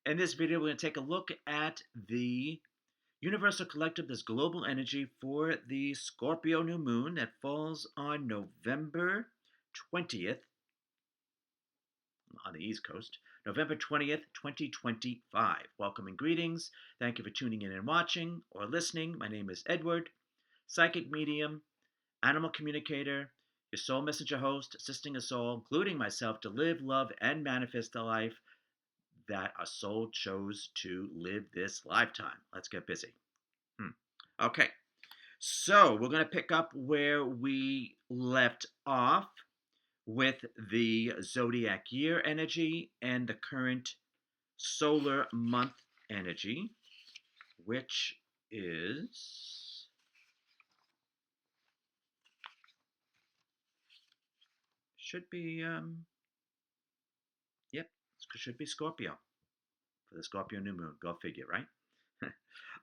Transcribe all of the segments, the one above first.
In this video, we're going to take a look at the universal collective, this global energy for the Scorpio new moon that falls on November 20th on the East Coast, November 20th, 2025. Welcome and greetings. Thank you for tuning in and watching or listening. My name is Edward, psychic medium, animal communicator, your soul messenger host, assisting us all, including myself, to live, love, and manifest the life that our soul chose to live this lifetime. Let's get busy. Okay, so we're going to pick up where we left off with the zodiac year energy and the current solar month energy, which is should be should be Scorpio for the Scorpio new moon. Go figure, right?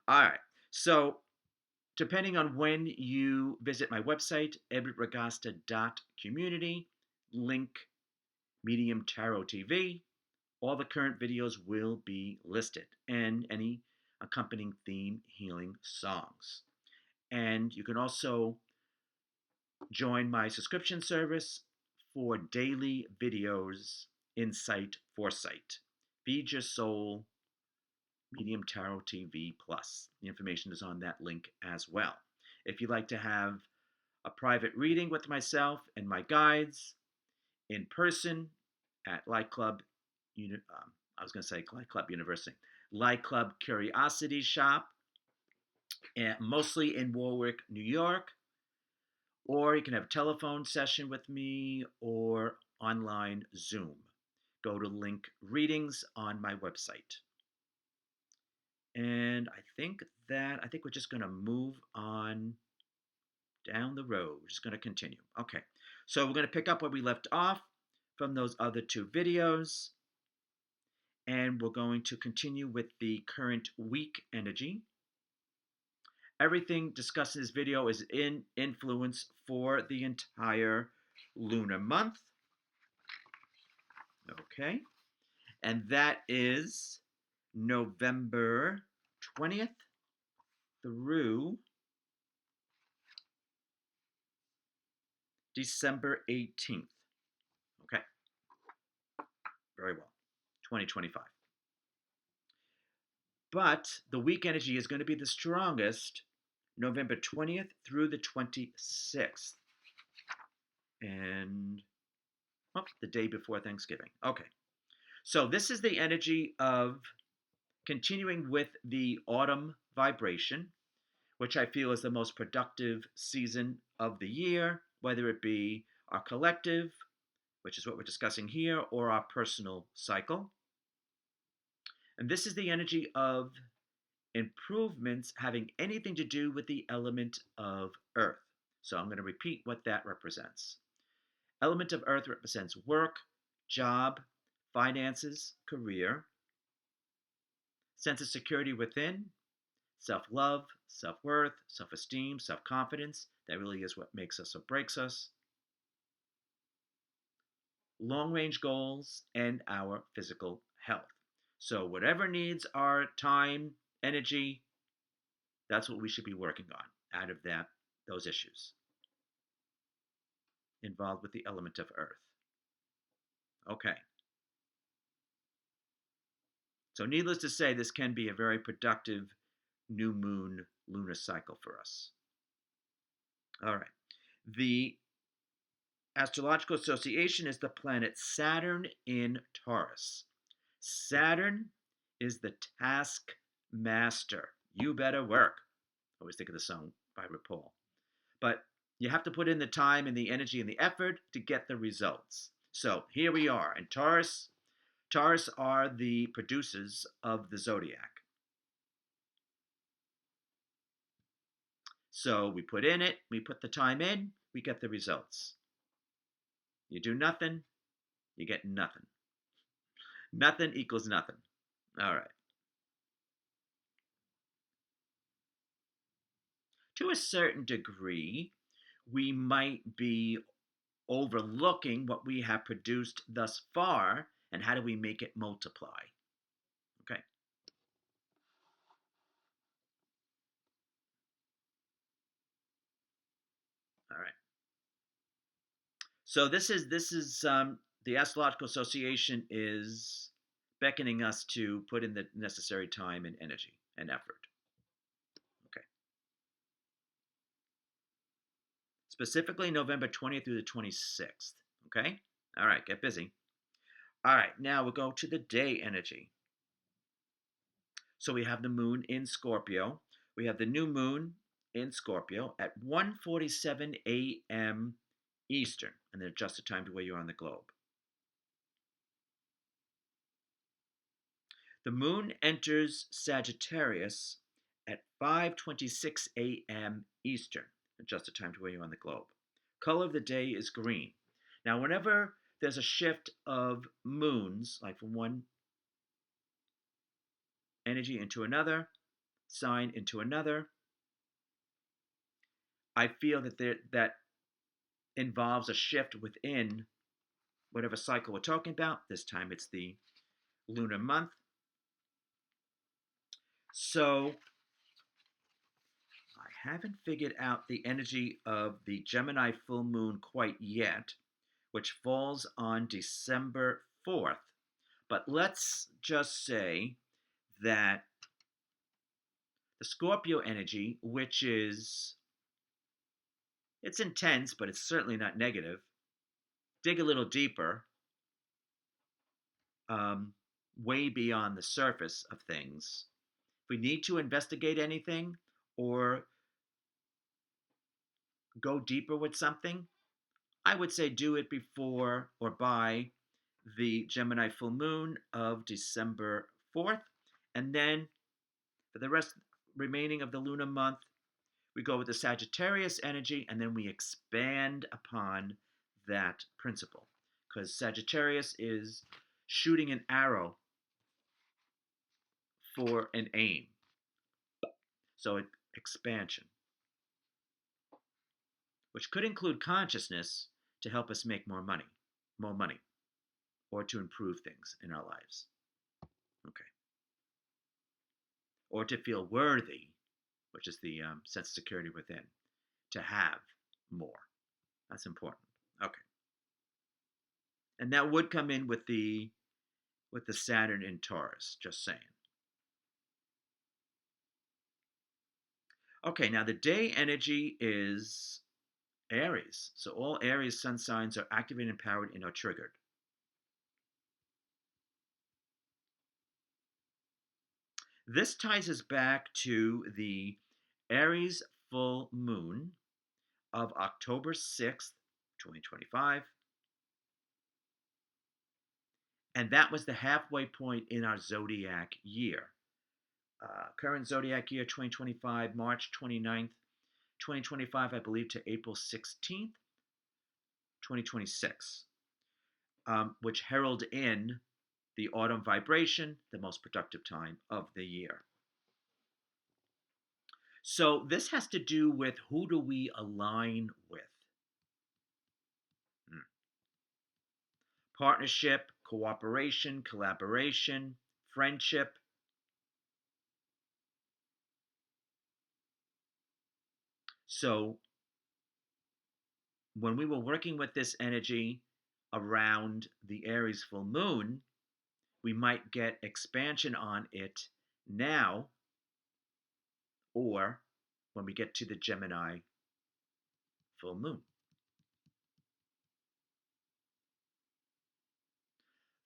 All right. So depending on when you visit my website, edwardragosta.community, link Medium Tarot TV, all the current videos will be listed and any accompanying theme healing songs. And you can also join my subscription service for daily videos, Insight, Foresight. Feed Your Soul, Medium Tarot TV Plus. The information is on that link as well. If you'd like to have a private reading with myself and my guides in person at Light Club, Light Club University, Light Club Curiosity Shop, mostly in Warwick, New York, or you can have a telephone session with me or online Zoom. Go to link readings on my website. And I think we're just going to move on down the road. We're just going to continue. Okay, so we're going to pick up where we left off from those other two videos. And we're going to continue with the current week energy. Everything discussed in this video is in influence for the entire lunar month. Okay, and that is November 20th through December 18th. Okay, very well, 2025. But the week energy is going to be the strongest November 20th through the 26th. And the day before Thanksgiving. Okay, so this is the energy of continuing with the autumn vibration, which I feel is the most productive season of the year, whether it be our collective, which is what we're discussing here, or our personal cycle. And this is the energy of improvements having anything to do with the element of earth. So I'm going to repeat what that represents. Element of earth represents work, job, finances, career, sense of security within, self-love, self-worth, self-esteem, self-confidence. That really is what makes us or breaks us. Long-range goals and our physical health. So whatever needs our time, energy, that's what we should be working on out of those issues involved with the element of earth. Okay. So needless to say, this can be a very productive new moon lunar cycle for us. All right. The Astrological Association is the planet Saturn in Taurus. Saturn is the task master. You better work. I always think of the song by RuPaul. But you have to put in the time and the energy and the effort to get the results. So here we are. And Taurus are the producers of the zodiac. So we put the time in, we get the results. You do nothing, you get nothing. Nothing equals nothing. All right. To a certain degree, we might be overlooking what we have produced thus far, and how do we make it multiply? Okay, So this is the Astrological Association is beckoning us to put in the necessary time and energy and effort. Okay. Specifically November 20th through the 26th. Okay? All right, get busy. All right, now we'll go to the day energy. So we have the moon in Scorpio. We have the new moon in Scorpio at 1:47 a.m. Eastern, and then adjust the time to where you are on the globe. The moon enters Sagittarius at 5:26 a.m. Eastern. Adjust the time to where you're on the globe. Color of the day is green. Now, whenever there's a shift of moons, like from one energy into another, sign into another, I feel that involves a shift within whatever cycle we're talking about. This time it's the lunar month. So I haven't figured out the energy of the Gemini full moon quite yet, which falls on December 4th. But let's just say that the Scorpio energy, which is it's intense, but it's certainly not negative. Dig a little deeper, way beyond the surface of things. If we need to investigate anything or go deeper with something, I would say do it before or by the Gemini full moon of December 4th. And then for the rest remaining of the lunar month, we go with the Sagittarius energy and then we expand upon that principle. Because Sagittarius is shooting an arrow for an aim. So expansion, which could include consciousness to help us make more money, or to improve things in our lives. Okay. Or to feel worthy, which is the sense of security within, to have more. That's important. Okay. And that would come in with the Saturn in Taurus, just saying. Okay, now the day energy is Aries. So all Aries sun signs are activated, empowered, and are triggered. This ties us back to the Aries full moon of October 6th, 2025. And that was the halfway point in our zodiac year. Current zodiac year 2025, March 29th, 2025, I believe, to April 16th, 2026, which herald in the autumn vibration, the most productive time of the year. So this has to do with who do we align with? Partnership, cooperation, collaboration, friendship. So when we were working with this energy around the Aries full moon, we might get expansion on it now, or when we get to the Gemini full moon.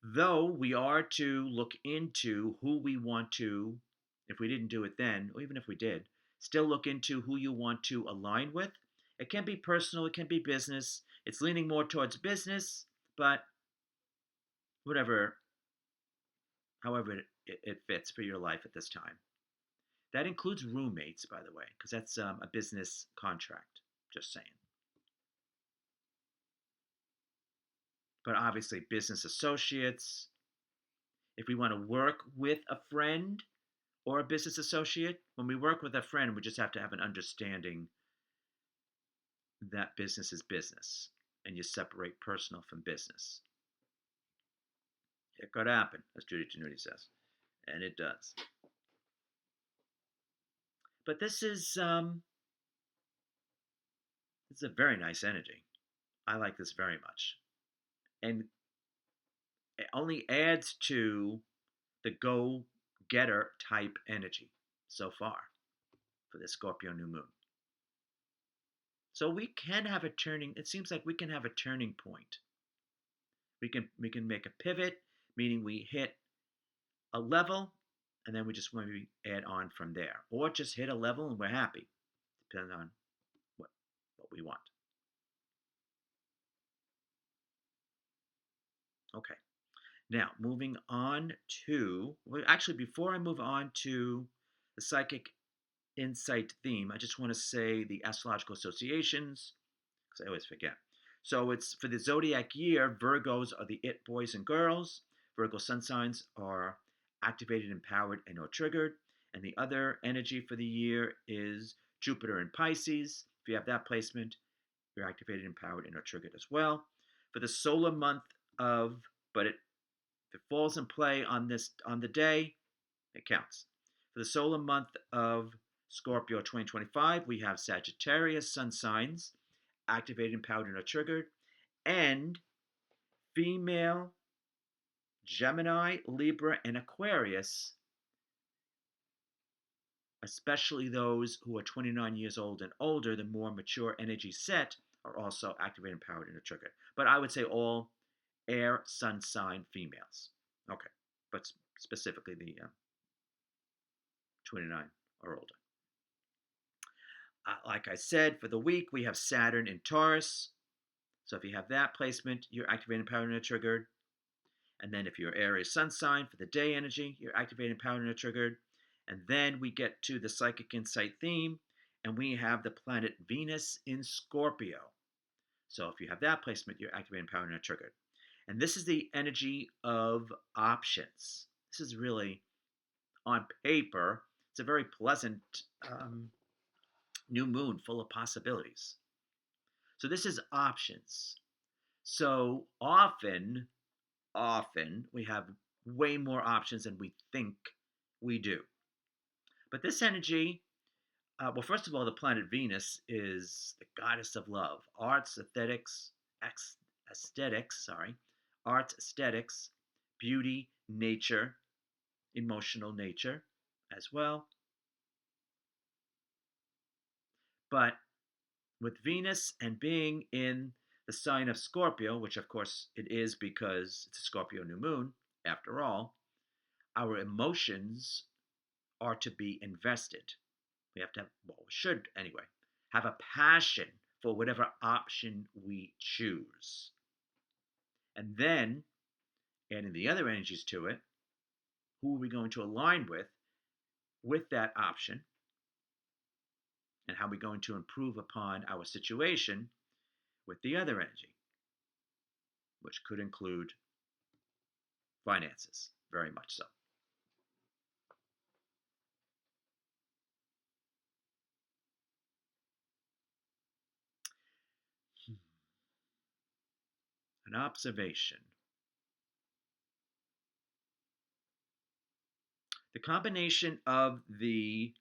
Though we are to look into who we want to, if we didn't do it then, or even if we did, still look into who you want to align with. It can be personal, it can be business. It's leaning more towards business, but whatever, however it fits for your life at this time. That includes roommates, by the way, because that's a business contract, just saying. But obviously, business associates. If we want to work with a friend or a business associate, when we work with a friend, we just have to have an understanding that business is business and you separate personal from business. It could happen, as Judy Tenuti says, and it does. But this is a very nice energy. I like this very much. And it only adds to the go getter type energy so far for this Scorpio new moon. So we can have a turning, it seems like we can have a turning point. We can make a pivot, meaning we hit a level and then we just want to add on from there. Or just hit a level and we're happy, depending on what we want. Okay. Now, moving on to, well, actually, before I move on to the psychic insight theme, I just want to say the Astrological Associations, because I always forget. So it's for the zodiac year, Virgos are the it boys and girls. Virgo sun signs are activated, empowered, and or triggered. And the other energy for the year is Jupiter in Pisces. If you have that placement, you're activated, empowered, and or triggered as well. For the solar month of, but if it falls in play on the day, it counts. For the solar month of Scorpio 2025, we have Sagittarius sun signs activated, empowered, and or triggered, and female Gemini, Libra, and Aquarius, especially those who are 29 years old and older, the more mature energy set, are also activated, empowered, and triggered. But I would say all air sun sign females. Okay, but specifically the 29 or older. Like I said, for the week, we have Saturn in Taurus. So if you have that placement, you're activated, empowered, and triggered. And then if you're Aries sun sign for the day energy, you're activated, empowered, and triggered. And then we get to the psychic insight theme, and we have the planet Venus in Scorpio. So if you have that placement, you're activated, empowered, and triggered. And this is the energy of options. This is really, on paper, it's a very pleasant new moon full of possibilities. So this is options. So often we have way more options than we think we do. But this energy, well, first of all, the planet Venus is the goddess of love, arts, aesthetics, beauty, nature, emotional nature as well. But with Venus and being in the sign of Scorpio, which of course it is because it's a Scorpio new moon, after all, our emotions are to be invested. We have to have, well, we should anyway, have a passion for whatever option we choose. And then, adding the other energies to it, who are we going to align with that option? And how are we going to improve upon our situation with the other energy, which could include finances, very much so. An observation. The combination of the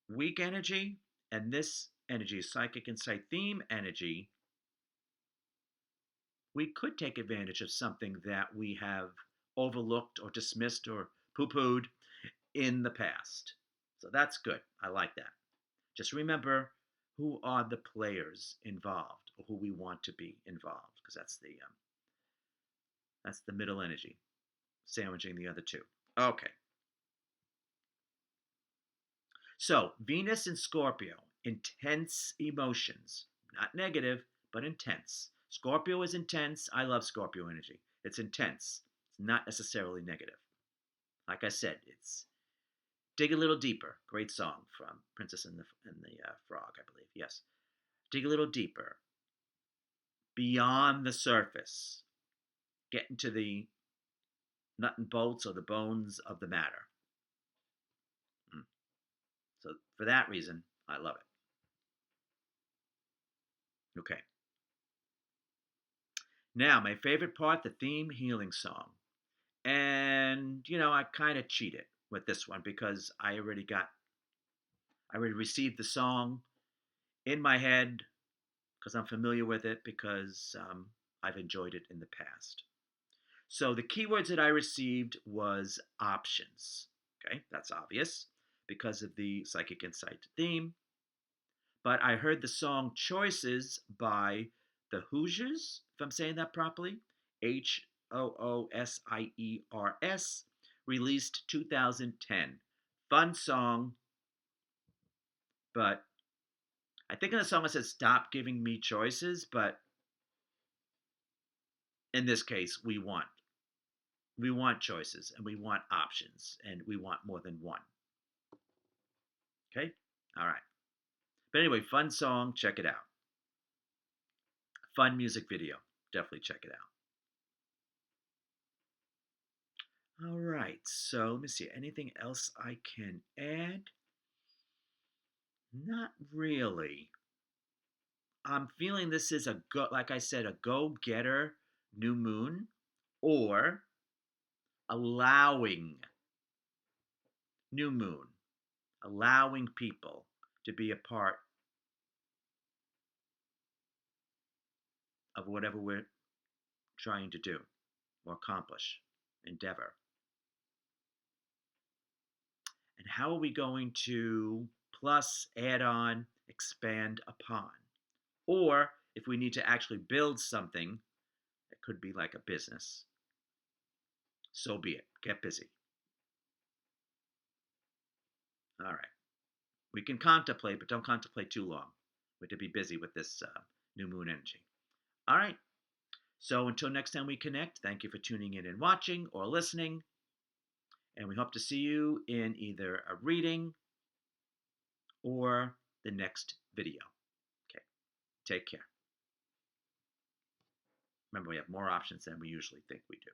weak energy and this energy, psychic insight theme energy, we could take advantage of something that we have overlooked or dismissed or poo-pooed in the past. So that's good. I like that. Just remember who are the players involved or who we want to be involved, because that's the middle energy, sandwiching the other two. Okay. So Venus in Scorpio, intense emotions, not negative, but intense. Scorpio is intense. I love Scorpio energy. It's intense. It's not necessarily negative. Like I said, it's Dig a Little Deeper. Great song from Princess and the Frog, I believe. Yes. Dig a little deeper. Beyond the surface. Get into the nut and bolts or the bones of the matter. So for that reason, I love it. Okay. Now, my favorite part, the theme healing song. And, I kind of cheated with this one because I already received the song in my head because I'm familiar with it, because I've enjoyed it in the past. So the keywords that I received was options. Okay, that's obvious because of the Psychic Insight theme. But I heard the song Choices by the Hoosiers, if I'm saying that properly, Hoosiers, released 2010. Fun song, but I think in the song it says stop giving me choices, but in this case we want choices and we want options and we want more than one. Okay? All right. But anyway, fun song, check it out. Fun music video. Definitely check it out. All right. So let me see. Anything else I can add? Not really. I'm feeling this is a go, like I said, a go-getter new moon, or allowing new moon, allowing people to be a part of whatever we're trying to do or accomplish, endeavor. And how are we going to plus, add on, expand upon? Or if we need to actually build something, it could be like a business. So be it. Get busy. All right. We can contemplate, but don't contemplate too long. We have to be busy with this new moon energy. All right. So until next time we connect, thank you for tuning in and watching or listening. And we hope to see you in either a reading or the next video. Okay. Take care. Remember, we have more options than we usually think we do.